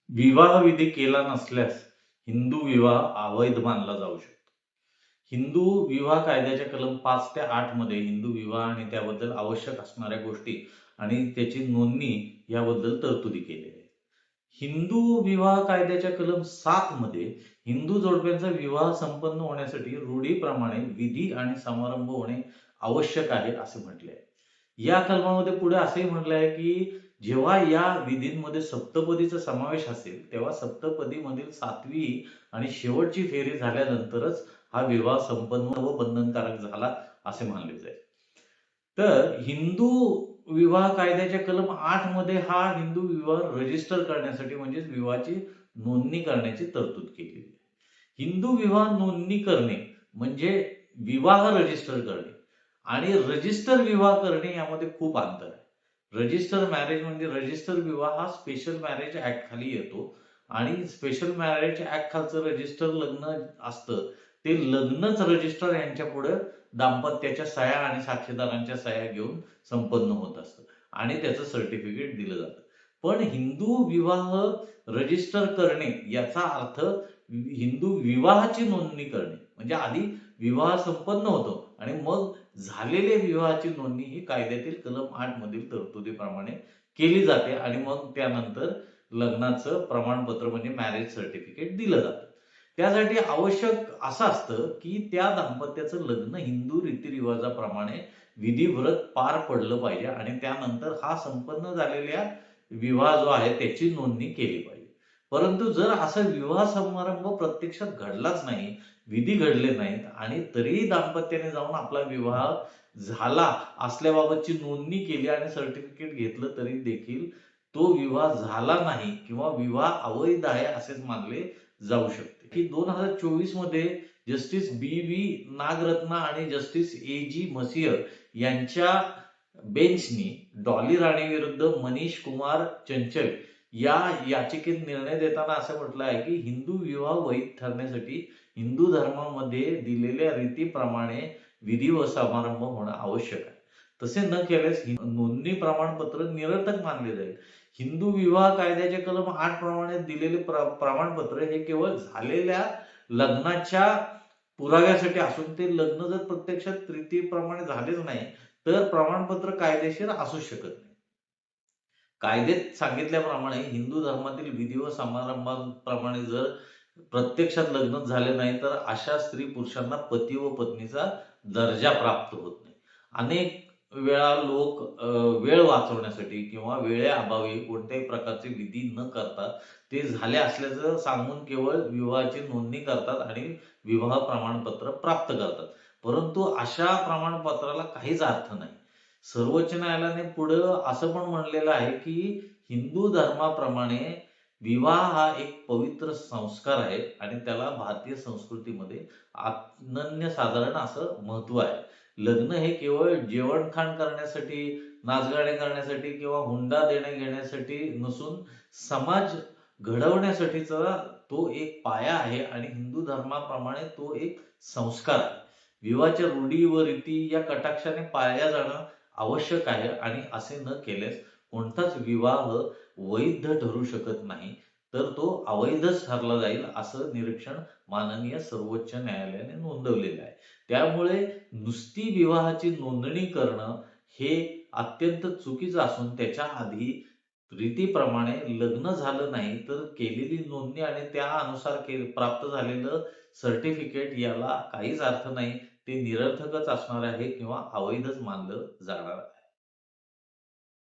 विवाह विधी केला नसल्यास हिंदू विवाह अवैध मानला जाऊ शकतो. हिंदू विवाह कायद्याच्या कलम 5 ते 8 मध्ये हिंदू विवाह आणि त्याबद्दल आवश्यक असणाऱ्या गोष्टी आणि त्याची नोंदणी याबद्दल तरतुदी केलेल्या आहेत. हिंदू विवाह कायद्याच्या कलम 7 मध्ये हिंदू जोडप्यांचा विवाह संपन्न होण्यासाठी रूढीप्रमाणे विधी आणि समारंभ होणे आवश्यक आहे असे म्हटले आहे. या कलमामध्ये पुढे असंही म्हटलं आहे की जेव्हा या विधींमध्ये सप्तपदीचा समावेश असेल तेव्हा सप्तपदीमधील 7वी आणि शेवटची फेरी झाल्यानंतरच हा विवाह संपन्न व बंधनकारक झाला असे मानले जाईल. तर हिंदू विवाह कायद्याच्या कलम 8 मध्ये हा हिंदू विवाह रजिस्टर करण्यासाठी म्हणजेच विवाहाची नोंदणी करण्याची तरतूद केलेली आहे. हिंदू विवाह नोंदणी करणे म्हणजे विवाह रजिस्टर करणे आणि रजिस्टर विवाह करणे यामध्ये खूप अंतर आहे. रजिस्टर मॅरेज म्हणजे रजिस्टर विवाह हा स्पेशल मॅरेज ऍक्ट खाली येतो आणि स्पेशल मॅरेज ऍक्ट खालचं रजिस्टर लग्न असतं ते लग्नच रजिस्टर यांच्या पुढे दाम्पत्याच्या सह्या आणि साक्षीदारांच्या सह्या घेऊन संपन्न होत असतं आणि त्याचं सर्टिफिकेट दिलं जातं. पण हिंदू विवाह रजिस्टर करणे याचा अर्थ हिंदू विवाहाची नोंदणी करणे म्हणजे आधी विवाह संपन्न होतो आणि मग झालेल्या विवाहाची नोंदणी ही कायद्यातील कलम 8 मधील तरतुदीप्रमाणे केली जाते आणि मग त्यानंतर लग्नाचं प्रमाणपत्र म्हणजे मॅरेज सर्टिफिकेट दिलं जातं. त्यासाठी आवश्यक असं असतं की त्या दाम्पत्याचं लग्न हिंदू रीतिरिवाजाप्रमाणे विधिव्रत पार पडलं पाहिजे आणि त्यानंतर हा संपन्न झालेल्या विवाह जो आहे त्याची नोंदणी केली पाहिजे. परंतु जर असा विवाह समारंभ प्रत्यक्षात घडलाच नाही, विधी घडले नाहीत आणि तरीही दाम्पत्याने जाऊन आपला विवाह झाला असल्याबाबतची नोंदणी केली आणि सर्टिफिकेट घेतलं तरी देखील तो विवाह झाला नाही किंवा विवाह अवैध आहे असेच मानले जाऊ शकते. की 2024 मध्ये जस्टिस बी.व्ही. नागरत्ना आणि जस्टिस ए.जी. मसिह यांच्या बेंचनी डॉली राणी विरुद्ध मनीष कुमार चंचल या याचिकेत निर्णय देताना असं म्हटलं आहे की हिंदू विवाह वैध ठरण्यासाठी हिंदू धर्मामध्ये दिलेल्या रीतीप्रमाणे विधी व समारंभ होणं आवश्यक आहे. तसे न केल्यास नोंदणी प्रमाणपत्र निरर्थक मानले जाईल. हिंदू विवाह कायद्याच्या कलम 8 प्रमाणे दिलेले प्रमाणपत्र हे केवळ झालेल्या लग्नाच्या पुराव्यासाठी असून ते लग्न जर प्रत्यक्षात रीतीप्रमाणे झालेच नाही तर प्रमाणपत्र कायदेशीर असू शकत नाही. कायद्यात सांगितल्याप्रमाणे हिंदू धर्मातील विधी व समारंभांप्रमाणे जर प्रत्यक्षात लग्नच झाले नाही तर अशा स्त्री पुरुषांना पती व पत्नीचा दर्जा प्राप्त होत नाही. अनेक वेळा लोक वेळ वाचवण्यासाठी किंवा वेळेअभावी कोणत्याही प्रकारचे विधी न करता ते झाले असल्याचं सांगून केवळ विवाहाची नोंदणी करतात आणि विवाह प्रमाणपत्र प्राप्त करतात. परंतु अशा प्रमाणपत्राला काहीच अर्थ नाही. सर्वोच्च न्यायालयाने पुढं असं पण म्हणलेलं आहे की हिंदू धर्माप्रमाणे विवाह हा एक पवित्र संस्कार आहे आणि त्याला भारतीय संस्कृतीमध्ये अनन्यसाधारण असं महत्त्व आहे. लग्न हे केवळ जेवणखाण करण्यासाठी, नाचगाणे करण्यासाठी किंवा हुंडा देण्या-घेण्यासाठी नसून समाज घडवण्यासाठीचा तो एक पाया आहे आणि हिंदू धर्माप्रमाणे तो एक संस्कार आहे. विवाहाच्या रूढी व रीती या कटाक्षाने पाळल्या जाणं आवश्यक आहे आणि असे न केल्यास कोणताच विवाह वैध ठरू शकत नाही, तर तो अवैधच ठरला जाईल असं निरीक्षण माननीय सर्वोच्च न्यायालयाने नोंदवलेलं आहे. त्यामुळे नुसती विवाहाची नोंदणी करणं हे अत्यंत चुकीचं असून त्याच्या आधी रीतीप्रमाणे लग्न झालं नाही तर केलेली नोंदणी आणि त्यानुसार प्राप्त झालेलं सर्टिफिकेट याला काहीच अर्थ नाही. ते निरर्थकच असणार आहे किंवा अवैधच मानलं जाणार आहे.